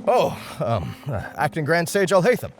Acting Grand Sage Alhaitham.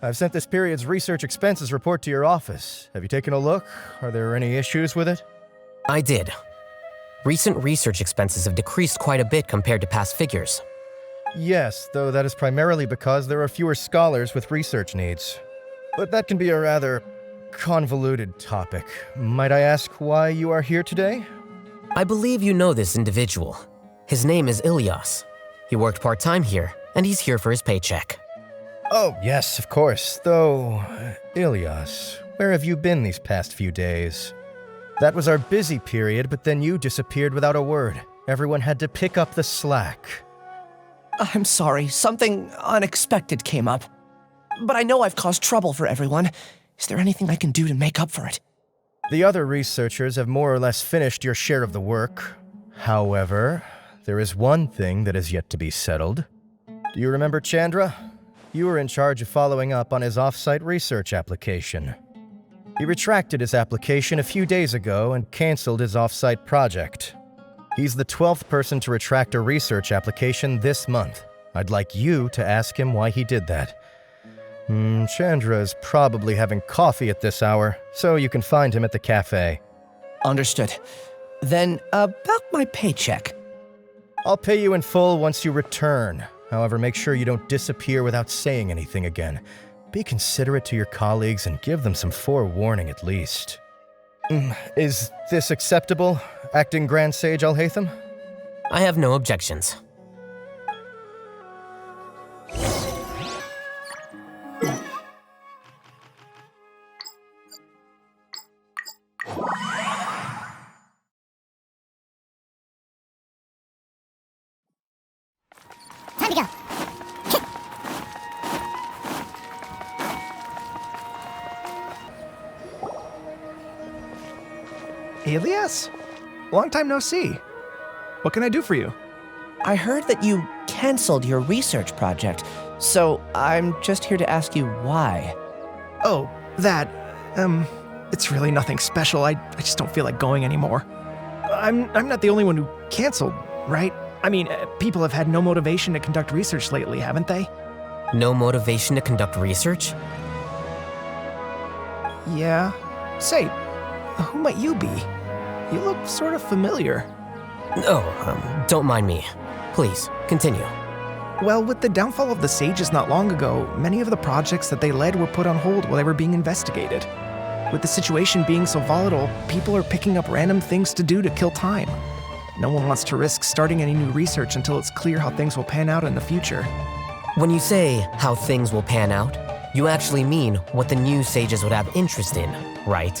I've sent this period's research expenses report to your office. Have you taken a look? Are there any issues with it? I did. Recent research expenses have decreased quite a bit compared to past figures. Yes, though that is primarily because there are fewer scholars with research needs. But that can be a rather convoluted topic. Might I ask why you are here today? I believe you know this individual. His name is Ilyas. He worked part-time here, and he's here for his paycheck. Oh, yes, of course. Though, Ilyas, where have you been these past few days? That was our busy period, but then you disappeared without a word. Everyone had to pick up the slack. I'm sorry, something unexpected came up. But I know I've caused trouble for everyone. Is there anything I can do to make up for it? The other researchers have more or less finished your share of the work. However, there is one thing that is yet to be settled. Do you remember Chandra? You were in charge of following up on his off-site research application. He retracted his application a few days ago and canceled his off-site project. He's the 12th person to retract a research application this month. I'd like you to ask him why he did that. Chandra is probably having coffee at this hour, so you can find him at the cafe. Understood. Then, about my paycheck. I'll pay you in full once you return. However, make sure you don't disappear without saying anything again. Be considerate to your colleagues and give them some forewarning at least. Is this acceptable, Acting Grand Sage Alhaitham? I have no objections. Time to go. Ilyas? Long time no see. What can I do for you? I heard that you canceled your research project, so I'm just here to ask you why. Oh, that, it's really nothing special. I just don't feel like going anymore. I'm not the only one who canceled, right? I mean, people have had no motivation to conduct research lately, haven't they? No motivation to conduct research? Yeah. Say, who might you be? You look sort of familiar. Oh, don't mind me. Please, continue. Well, with the downfall of the Sages not long ago, many of the projects that they led were put on hold while they were being investigated. With the situation being so volatile, people are picking up random things to do to kill time. No one wants to risk starting any new research until it's clear how things will pan out in the future. When you say how things will pan out, you actually mean what the new sages would have interest in, right?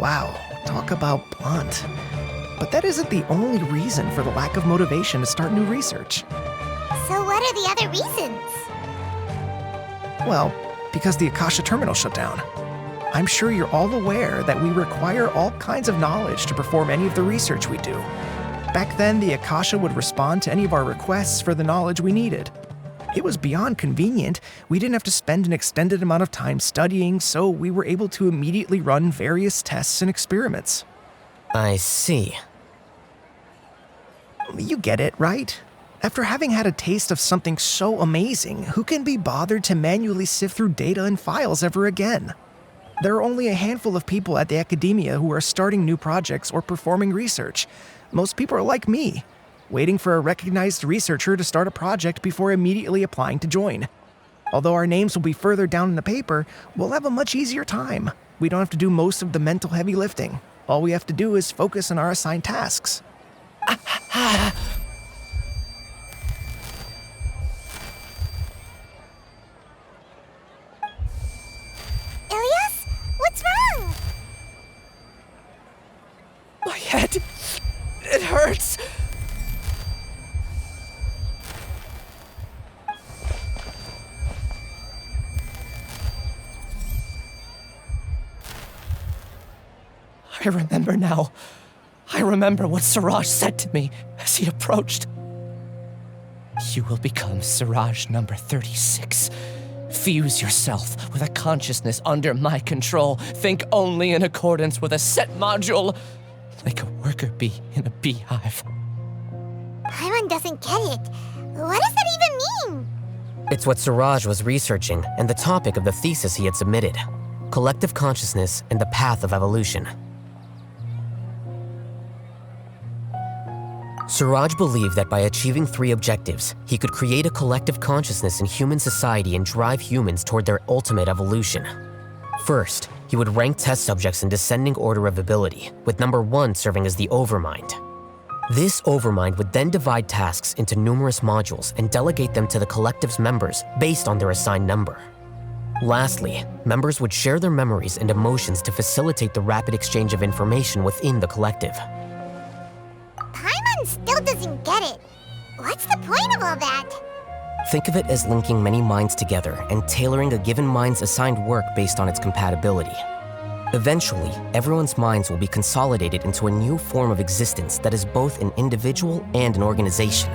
Wow, talk about blunt. But that isn't the only reason for the lack of motivation to start new research. So what are the other reasons? Well, because the Akasha terminal shut down. I'm sure you're all aware that we require all kinds of knowledge to perform any of the research we do. Back then, the Akasha would respond to any of our requests for the knowledge we needed. It was beyond convenient. We didn't have to spend an extended amount of time studying, so we were able to immediately run various tests and experiments. I see. You get it, right? After having had a taste of something so amazing, who can be bothered to manually sift through data and files ever again? There are only a handful of people at the academia who are starting new projects or performing research. Most people are like me, waiting for a recognized researcher to start a project before immediately applying to join. Although our names will be further down in the paper, we'll have a much easier time. We don't have to do most of the mental heavy lifting. All we have to do is focus on our assigned tasks. Ilyas? What's wrong? My head, it hurts. I remember now. I remember what Siraj said to me as he approached. You will become Siraj number 36. Fuse yourself with a consciousness under my control. Think only in accordance with a set module, like a worker bee in a beehive. Paimon doesn't get it. What does that even mean? It's what Suraj was researching and the topic of the thesis he had submitted: collective consciousness and the path of evolution. Suraj believed that by achieving 3 objectives, he could create a collective consciousness in human society and drive humans toward their ultimate evolution. First, he would rank test subjects in descending order of ability, with number 1 serving as the overmind. This overmind would then divide tasks into numerous modules and delegate them to the collective's members based on their assigned number. Lastly, members would share their memories and emotions to facilitate the rapid exchange of information within the collective. Paimon still doesn't get it. What's the point of all that? Think of it as linking many minds together and tailoring a given mind's assigned work based on its compatibility. Eventually, everyone's minds will be consolidated into a new form of existence that is both an individual and an organization.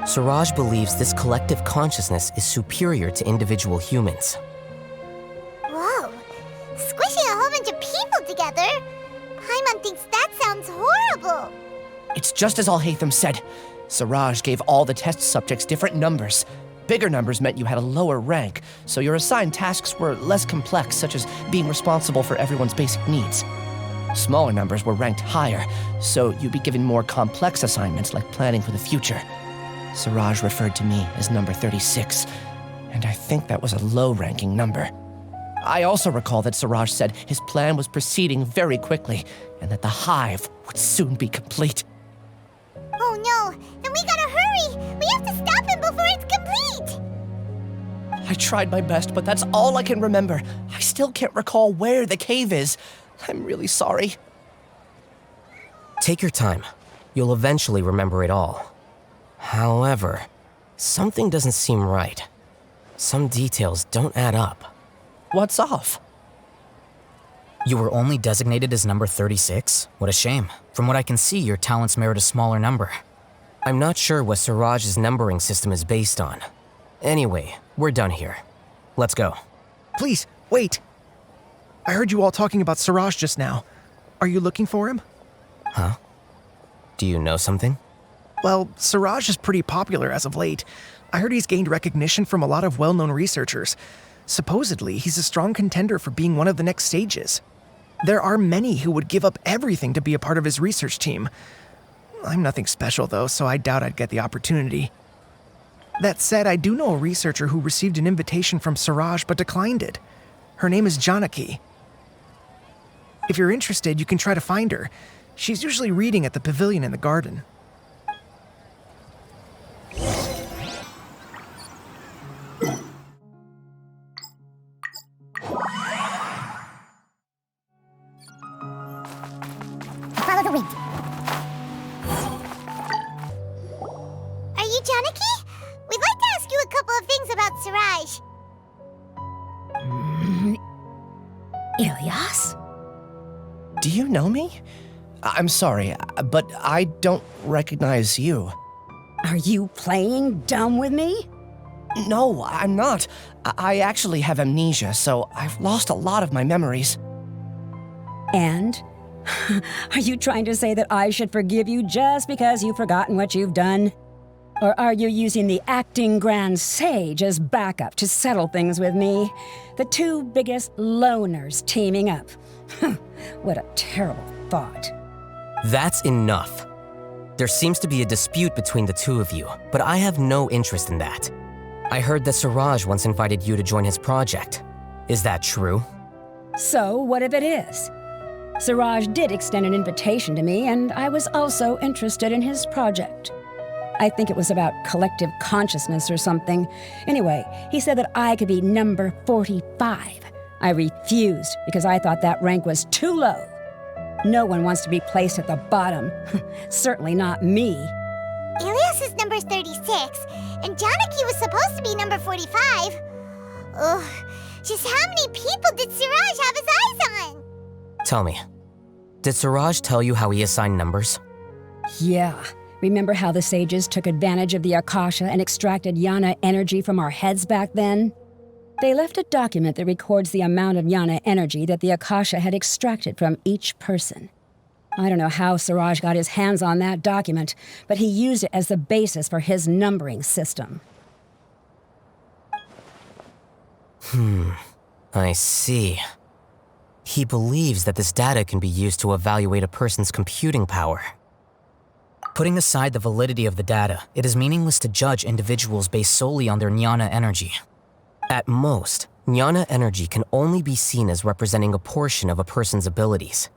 Suraj believes this collective consciousness is superior to individual humans. Whoa. Squishing a whole bunch of people together? Paimon thinks that sounds horrible. It's just as Alhaitham said. Suraj gave all the test subjects different numbers. Bigger numbers meant you had a lower rank, so your assigned tasks were less complex, such as being responsible for everyone's basic needs. Smaller numbers were ranked higher, so you'd be given more complex assignments like planning for the future. Suraj referred to me as number 36, and I think that was a low-ranking number. I also recall that Suraj said his plan was proceeding very quickly, and that the hive would soon be complete. Oh no, then we gotta hurry! We have to stop him before it's complete! I tried my best, but that's all I can remember. I still can't recall where the cave is. I'm really sorry. Take your time. You'll eventually remember it all. However, something doesn't seem right. Some details don't add up. What's off? You were only designated as number 36? What a shame. From what I can see, your talents merit a smaller number. I'm not sure what Suraj's numbering system is based on. Anyway, we're done here. Let's go. Please, wait. I heard you all talking about Suraj just now. Are you looking for him? Huh? Do you know something? Well, Suraj is pretty popular as of late. I heard he's gained recognition from a lot of well-known researchers. Supposedly, he's a strong contender for being one of the next sages. There are many who would give up everything to be a part of his research team. I'm nothing special, though, so I doubt I'd get the opportunity. That said, I do know a researcher who received an invitation from Suraj but declined it. Her name is Janaki. If you're interested, you can try to find her. She's usually reading at the pavilion in the garden. Follow the wind. Are you Janaki? We'd like to ask you a couple of things about Suraj. Ilyas? Do you know me? I'm sorry, but I don't recognize you. Are you playing dumb with me? No, I'm not. I actually have amnesia, so I've lost a lot of my memories. And? Are you trying to say that I should forgive you just because you've forgotten what you've done? Or are you using the acting grand sage as backup to settle things with me? The two biggest loners teaming up. What a terrible thought. That's enough. There seems to be a dispute between the two of you, but I have no interest in that. I heard that Suraj once invited you to join his project. Is that true? So, what if it is? Suraj did extend an invitation to me, and I was also interested in his project. I think it was about collective consciousness or something. Anyway, he said that I could be number 45. I refused because I thought that rank was too low. No one wants to be placed at the bottom. Certainly not me. Ilyas is number 36, and Janaki was supposed to be number 45. Ugh, just how many people did Suraj have his eyes on? Tell me, did Suraj tell you how he assigned numbers? Yeah. Remember how the sages took advantage of the Akasha and extracted Yana energy from our heads back then? They left a document that records the amount of Yana energy that the Akasha had extracted from each person. I don't know how Siraj got his hands on that document, but he used it as the basis for his numbering system. I see. He believes that this data can be used to evaluate a person's computing power. Putting aside the validity of the data, it is meaningless to judge individuals based solely on their jnana energy. At most, jnana energy can only be seen as representing a portion of a person's abilities.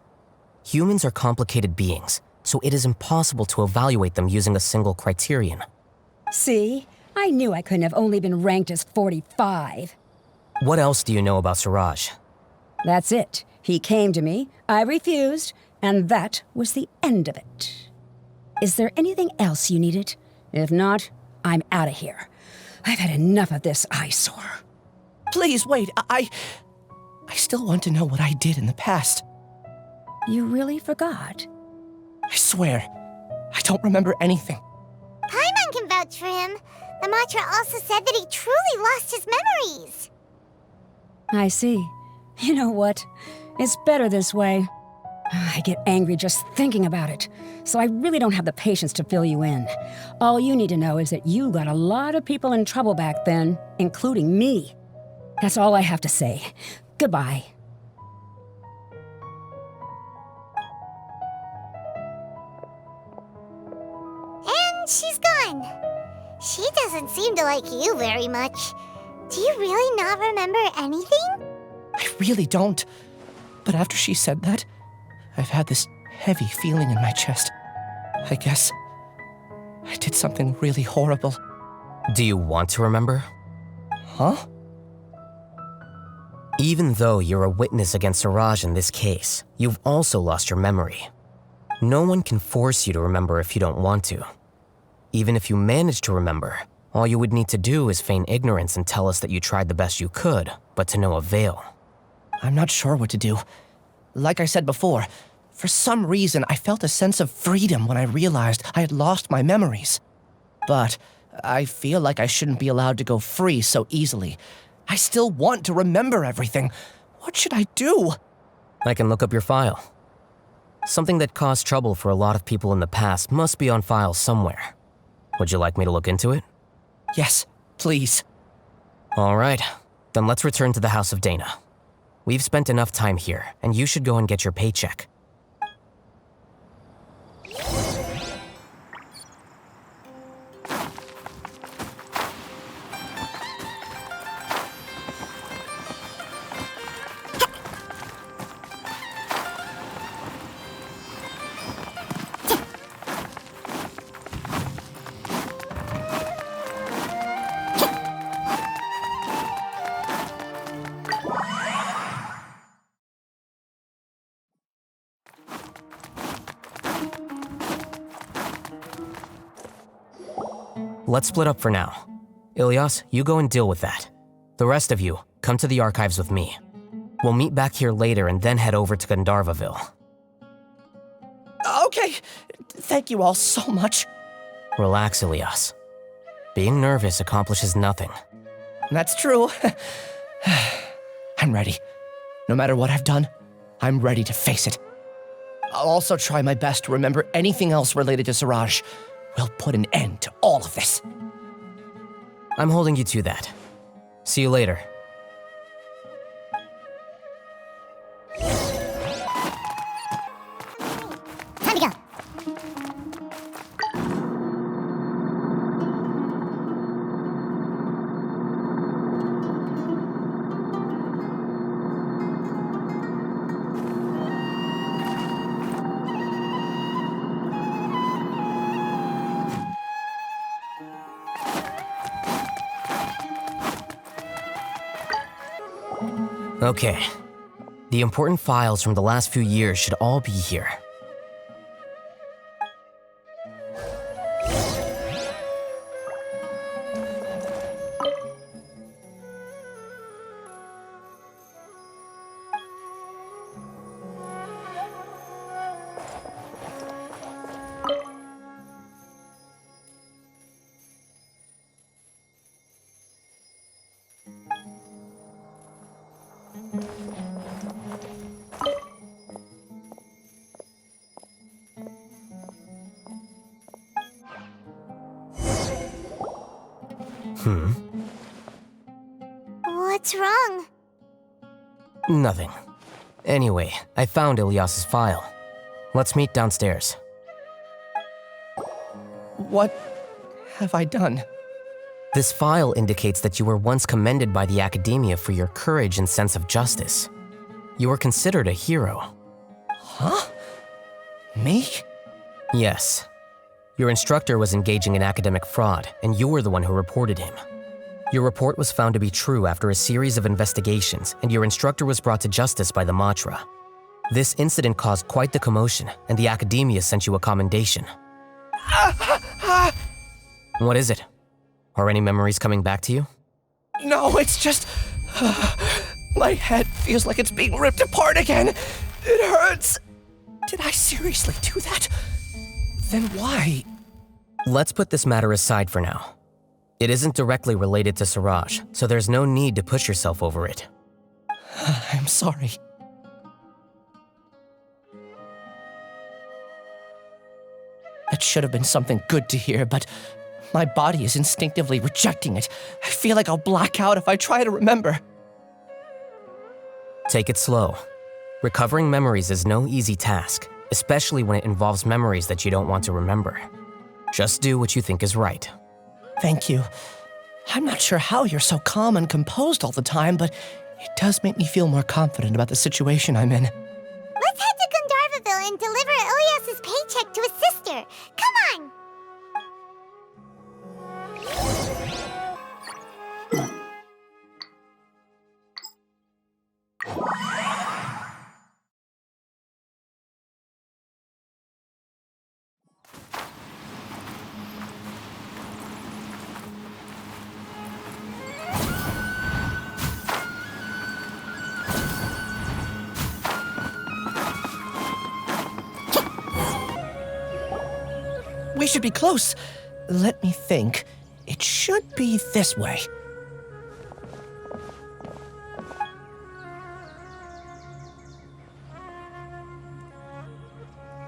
Humans are complicated beings, so it is impossible to evaluate them using a single criterion. See? I knew I couldn't have only been ranked as 45. What else do you know about Siraj? That's it. He came to me, I refused, and that was the end of it. Is there anything else you needed? If not, I'm out of here. I've had enough of this eyesore. Please wait, I still want to know what I did in the past. You really forgot? I swear, I don't remember anything. Paimon can vouch for him. The mantra also said that he truly lost his memories. I see. You know what? It's better this way. I get angry just thinking about it, so I really don't have the patience to fill you in. All you need to know is that you got a lot of people in trouble back then, including me. That's all I have to say. Goodbye. And she's gone. She doesn't seem to like you very much. Do you really not remember anything? I really don't. But after she said that, I've had this heavy feeling in my chest. I guess I did something really horrible. Do you want to remember? Huh? Even though you're a witness against Siraj in this case, you've also lost your memory. No one can force you to remember if you don't want to. Even if you manage to remember, all you would need to do is feign ignorance and tell us that you tried the best you could, but to no avail. I'm not sure what to do. Like I said before, for some reason I felt a sense of freedom when I realized I had lost my memories. But I feel like I shouldn't be allowed to go free so easily. I still want to remember everything. What should I do? I can look up your file. Something that caused trouble for a lot of people in the past must be on file somewhere. Would you like me to look into it? Yes, please. All right, then let's return to the House of Dana. We've spent enough time here, and you should go and get your paycheck. Let's split up for now. Ilyas, you go and deal with that. The rest of you, come to the archives with me. We'll meet back here later and then head over to Gandharva Ville. Okay, thank you all so much. Relax, Ilyas. Being nervous accomplishes nothing. That's true. I'm ready. No matter what I've done, I'm ready to face it. I'll also try my best to remember anything else related to Siraj. We'll put an end to all of this. I'm holding you to that. See you later. Time to go. Okay. The important files from the last few years should all be here. What's wrong? Nothing. Anyway, I found Ilyas's file. Let's meet downstairs. What have I done? This file indicates that you were once commended by the academia for your courage and sense of justice. You were considered a hero. Huh? Me? Yes. Your instructor was engaging in academic fraud, and you were the one who reported him. Your report was found to be true after a series of investigations, and your instructor was brought to justice by the Matra. This incident caused quite the commotion, and the academia sent you a commendation. What is it? Are any memories coming back to you? No, it's just... my head feels like it's being ripped apart again. It hurts. Did I seriously do that? Then why? Let's put this matter aside for now. It isn't directly related to Suraj, so there's no need to push yourself over it. I'm sorry. That should have been something good to hear, but my body is instinctively rejecting it. I feel like I'll black out if I try to remember. Take it slow. Recovering memories is no easy task, especially when it involves memories that you don't want to remember. Just do what you think is right. Thank you. I'm not sure how you're so calm and composed all the time, but it does make me feel more confident about the situation I'm in. Let's head to Gandharva Ville and deliver Ilyas's paycheck to his sister. Come on! We should be close. Let me think. It should be this way.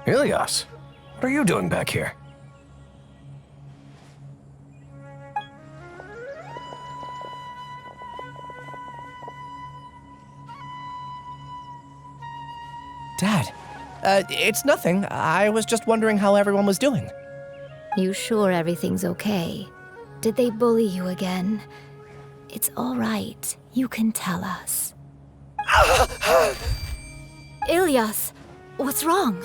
Ilyas, what are you doing back here? Dad, it's nothing. I was just wondering how everyone was doing. You sure everything's okay? Did they bully you again? It's all right. You can tell us. Ilyas, what's wrong?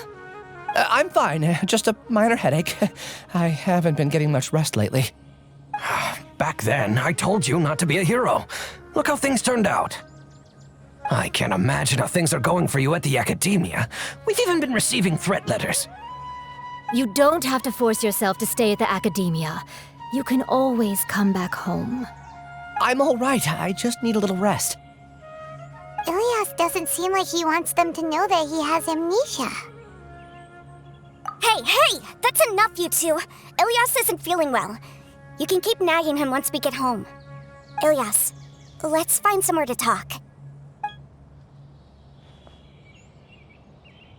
I'm fine. Just a minor headache. I haven't been getting much rest lately. Back then, I told you not to be a hero. Look how things turned out. I can't imagine how things are going for you at the academia. We've even been receiving threat letters. You don't have to force yourself to stay at the academia. You can always come back home. I'm all right. I just need a little rest. Ilyas doesn't seem like he wants them to know that he has amnesia. Hey! That's enough, you two! Ilyas isn't feeling well. You can keep nagging him once we get home. Ilyas, let's find somewhere to talk.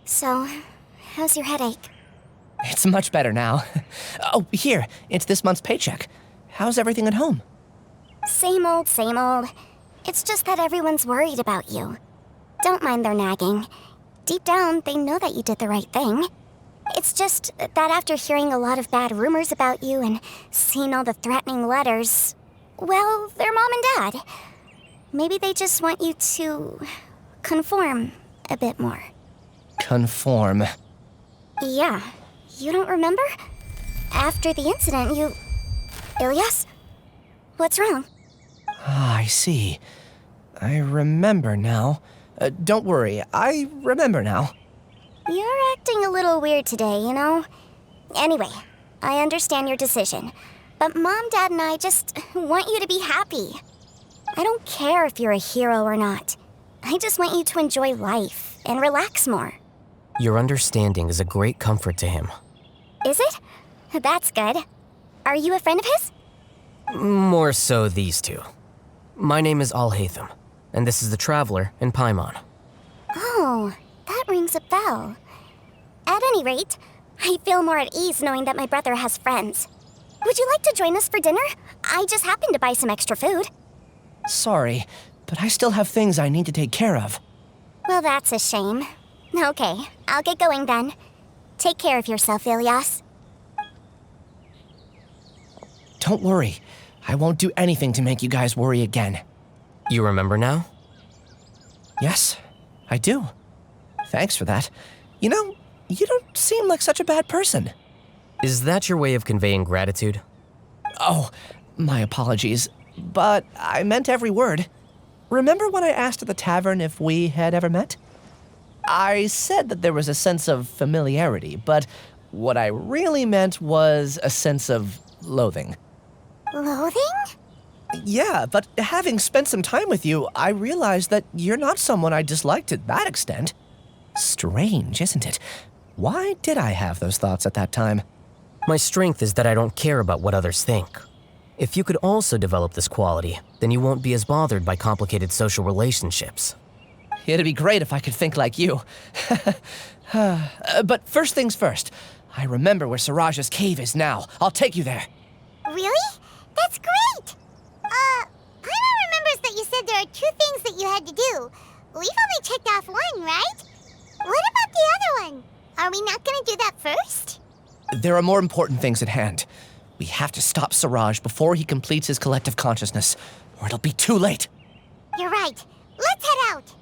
So, how's your headache? It's much better now. Oh, here. It's this month's paycheck. How's everything at home? Same old, same old. It's just that everyone's worried about you. Don't mind their nagging. Deep down, they know that you did the right thing. It's just that after hearing a lot of bad rumors about you and seeing all the threatening letters, well, they're mom and dad. Maybe they just want you to conform a bit more. Conform. Yeah. You don't remember? After the incident, you... Ilyas? What's wrong? Ah, I see. I remember now. Don't worry, I remember now. You're acting a little weird today, you know? Anyway, I understand your decision. But Mom, Dad, and I just want you to be happy. I don't care if you're a hero or not. I just want you to enjoy life and relax more. Your understanding is a great comfort to him. Is it? That's good. Are you a friend of his? More so these two. My name is Alhaitham, and this is the Traveler in Paimon. Oh, that rings a bell. At any rate, I feel more at ease knowing that my brother has friends. Would you like to join us for dinner? I just happened to buy some extra food. Sorry, but I still have things I need to take care of. Well, that's a shame. Okay, I'll get going then. Take care of yourself, Ilyas. Don't worry. I won't do anything to make you guys worry again. You remember now? Yes, I do. Thanks for that. You know, you don't seem like such a bad person. Is that your way of conveying gratitude? Oh, my apologies, but I meant every word. Remember when I asked at the tavern if we had ever met? I said that there was a sense of familiarity, but what I really meant was a sense of loathing. Loathing? Yeah, but having spent some time with you, I realized that you're not someone I dislike to that extent. Strange, isn't it? Why did I have those thoughts at that time? My strength is that I don't care about what others think. If you could also develop this quality, then you won't be as bothered by complicated social relationships. It'd be great if I could think like you. But first things first, I remember where Siraj's cave is now. I'll take you there. Really? That's great! Paimon remembers that you said there are 2 things that you had to do. We've only checked off 1, right? What about the other one? Are we not gonna do that first? There are more important things at hand. We have to stop Siraj before he completes his collective consciousness, or it'll be too late. You're right. Let's head out.